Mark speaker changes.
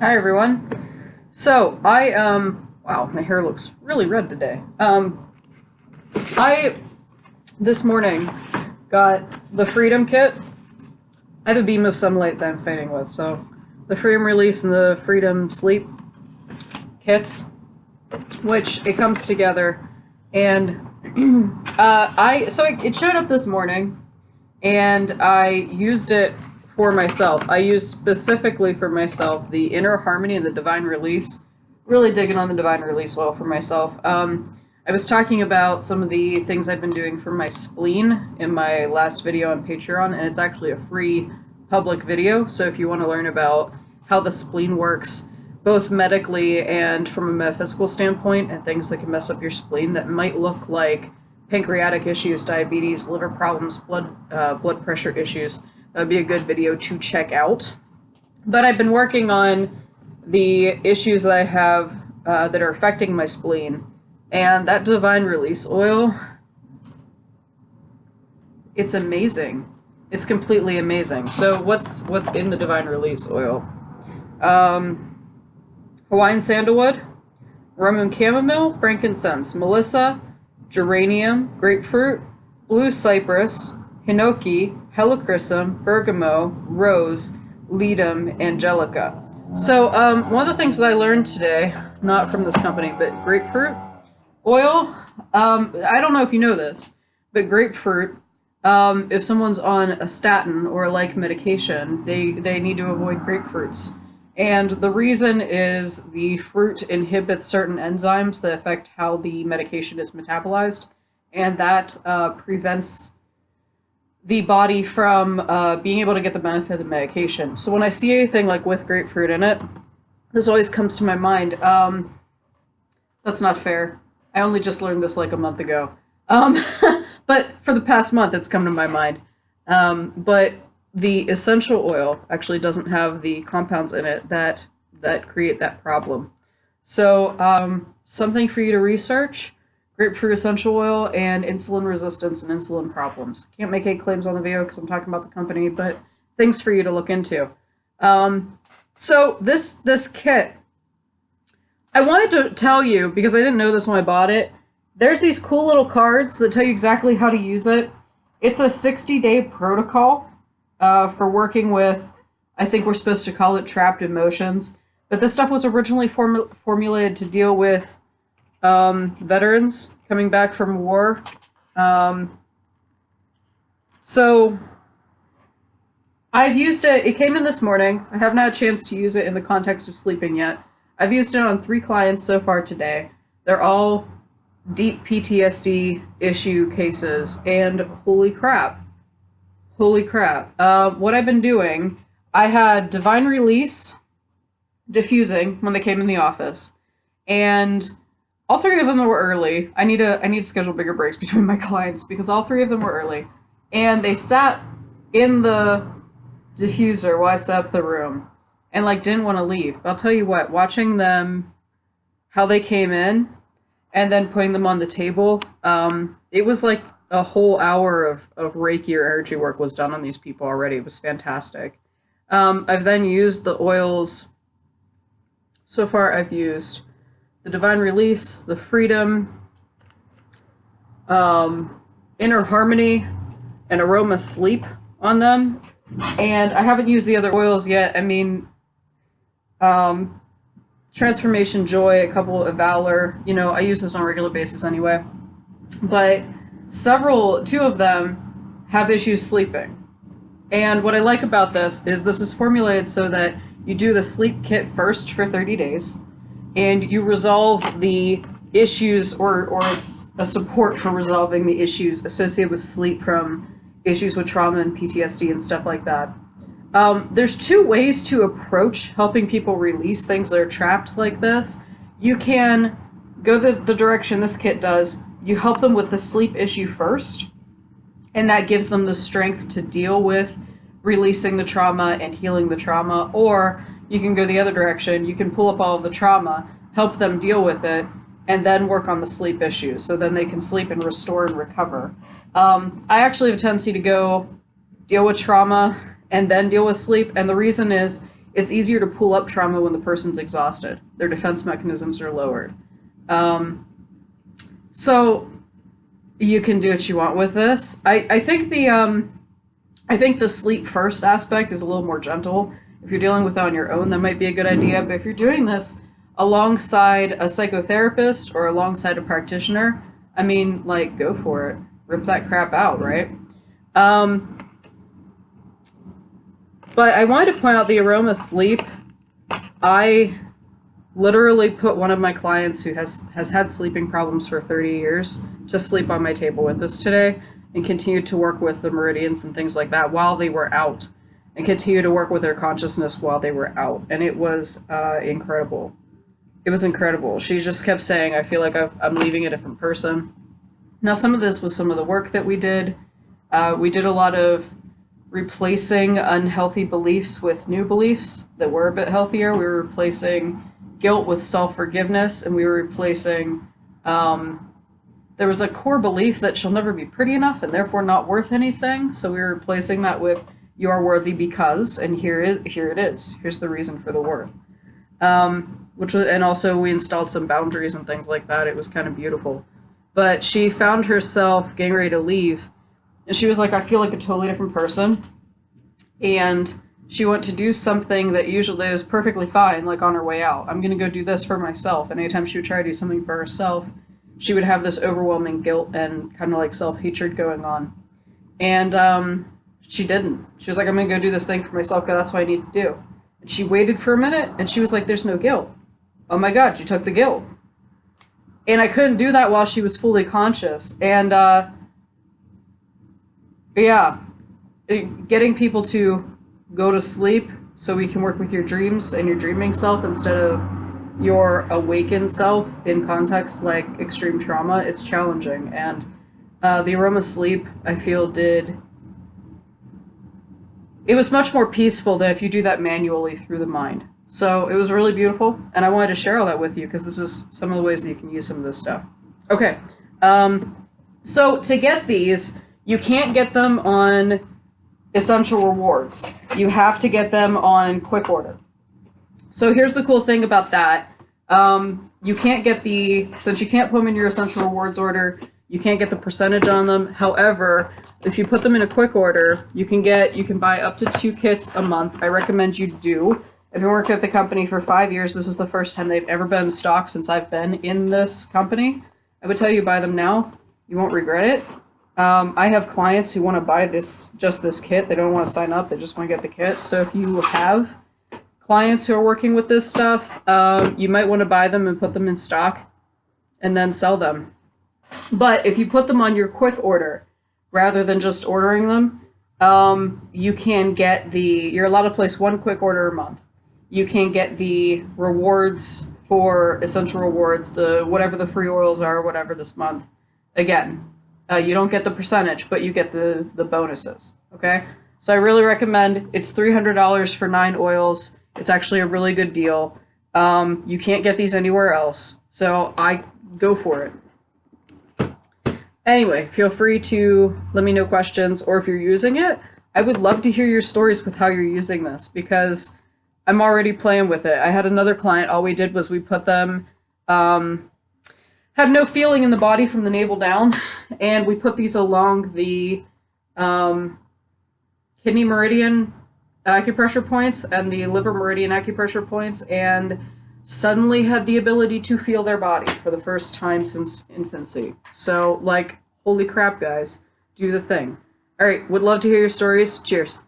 Speaker 1: Hi everyone. So wow, my hair looks really red today. I this morning got the Freedom Kit. I have a beam of sunlight that I'm fighting with, so the Freedom Release and the Freedom Sleep kits, which it comes together, and it showed up this morning, and I used it for myself. I used specifically for myself the Inner Harmony and the Divine Release. Really digging on the Divine Release oil for myself. I was talking about some of the things I've been doing for my spleen in my last video on Patreon, and it's actually a free public video, so if you want to learn about how the spleen works, both medically and from a metaphysical standpoint, and things that can mess up your spleen that might look like pancreatic issues, diabetes, liver problems, blood pressure issues, that would be a good video to check out. But I've been working on the issues that I have that are affecting my spleen, and that Divine Release oil, it's amazing. It's completely amazing. So what's in the Divine Release oil? Hawaiian sandalwood, Roman chamomile, frankincense, melissa, geranium, grapefruit, blue cypress, hinoki, helichrysum, bergamot, rose, ledum, angelica. So one of the things that I learned today, not from this company, but grapefruit oil, I don't know if you know this, but grapefruit, if someone's on a statin or a like medication, they need to avoid grapefruits. And the reason is the fruit inhibits certain enzymes that affect how the medication is metabolized, and that prevents the body from being able to get the benefit of the medication. So when I see anything like with grapefruit in it, this always comes to my mind. That's not fair. I only just learned this like a month ago. But for the past month, it's come to my mind. But the essential oil actually doesn't have the compounds in it that create that problem. So something for you to research: grapefruit essential oil and insulin resistance and insulin problems. Can't make any claims on the video because I'm talking about the company, but things for you to look into. So this kit, I wanted to tell you, because I didn't know this when I bought it, there's these cool little cards that tell you exactly how to use it. It's a 60-day protocol for working with, I think we're supposed to call it trapped emotions, but this stuff was originally formulated to deal with veterans coming back from war. So I've used it. It came in this morning. I haven't had a chance to use it in the context of sleeping yet. I've used it on 3 clients so far today. They're all deep PTSD issue cases, and holy crap. What I've been doing, I had Divine Release diffusing when they came in the office, and all 3 of them were early. I need to schedule bigger breaks between my clients because all 3 of them were early, and they sat in the diffuser while I set up the room, and like didn't want to leave. But I'll tell you what, watching them, how they came in, and then putting them on the table, it was like a whole hour of Reiki or energy work was done on these people already. It was fantastic. I've then used the oils. So far I've used the Divine Release, the Freedom, Inner Harmony, and Aroma Sleep on them. And I haven't used the other oils yet. I mean, Transformation Joy, a couple of Valor, I use this on a regular basis anyway. But 2 of them have issues sleeping. And what I like about this is formulated so that you do the sleep kit first for 30 days, and you resolve the issues, or it's a support for resolving the issues associated with sleep from issues with trauma and PTSD and stuff like that. There's 2 ways to approach helping people release things that are trapped like this. You can go the direction this kit does. You help them with the sleep issue first, and that gives them the strength to deal with releasing the trauma and healing the trauma. Or you can go the other direction. You can pull up all of the trauma, help them deal with it, and then work on the sleep issues, so then they can sleep and restore and recover. I actually have a tendency to go deal with trauma and then deal with sleep, and the reason is it's easier to pull up trauma when the person's exhausted. Their defense mechanisms are lowered. So you can do what you want with this. I think the sleep first aspect is a little more gentle. If you're dealing with it on your own, that might be a good idea. But if you're doing this alongside a psychotherapist or alongside a practitioner, I mean, like, go for it. Rip that crap out, right? But I wanted to point out the aroma sleep. I literally put one of my clients who has had sleeping problems for 30 years to sleep on my table with us today, and continued to work with the meridians and things like that while they were out, and continue to work with their consciousness while they were out. And it was incredible. It was incredible. She just kept saying, I feel like I'm leaving a different person. Now, some of this was some of the work that we did. We did a lot of replacing unhealthy beliefs with new beliefs that were a bit healthier. We were replacing guilt with self-forgiveness, and we were replacing, there was a core belief that she'll never be pretty enough and therefore not worth anything. So we were replacing that with you are worthy because, and here it is. Here's the reason for the worth. And also we installed some boundaries and things like that. It was kind of beautiful. But she found herself getting ready to leave, and she was like, I feel like a totally different person. And she went to do something that usually is perfectly fine, like on her way out. I'm going to go do this for myself. And anytime she would try to do something for herself, she would have this overwhelming guilt and kind of like self-hatred going on. And she didn't. She was like, I'm going to go do this thing for myself because that's what I need to do. And she waited for a minute, and she was like, there's no guilt. Oh my God, you took the guilt. And I couldn't do that while she was fully conscious. And getting people to go to sleep so we can work with your dreams and your dreaming self instead of your awakened self in contexts like extreme trauma, it's challenging. And the aroma sleep, I feel, it was much more peaceful than if you do that manually through the mind. So it was really beautiful, and I wanted to share all that with you because this is some of the ways that you can use some of this stuff. Okay, so to get these, you can't get them on Essential Rewards. You have to get them on quick order. So here's the cool thing about that. You can't get since you can't put them in your Essential Rewards order, you can't get the percentage on them. However, if you put them in a quick order, you can buy up to 2 kits a month. I recommend you do. I've been working at the company for 5 years. This is the first time they've ever been in stock since I've been in this company. I would tell you, buy them now. You won't regret it. I have clients who want to buy just this kit. They don't want to sign up. They just want to get the kit. So if you have clients who are working with this stuff, you might want to buy them and put them in stock and then sell them. But if you put them on your quick order, rather than just ordering them, you can get you're allowed to place 1 quick order a month. You can get the rewards for Essential Rewards, whatever the free oils are, whatever this month. Again, you don't get the percentage, but you get the bonuses, okay? So I really recommend, it's $300 for 9 oils. It's actually a really good deal. You can't get these anywhere else, so I go for it. Anyway, feel free to let me know questions, or if you're using it, I would love to hear your stories with how you're using this, because I'm already playing with it. I had another client, all we did was we put them, had no feeling in the body from the navel down, and we put these along the kidney meridian acupressure points and the liver meridian acupressure points, and suddenly had the ability to feel their body for the first time since infancy. So, like, holy crap, guys, do the thing. All right, would love to hear your stories. Cheers.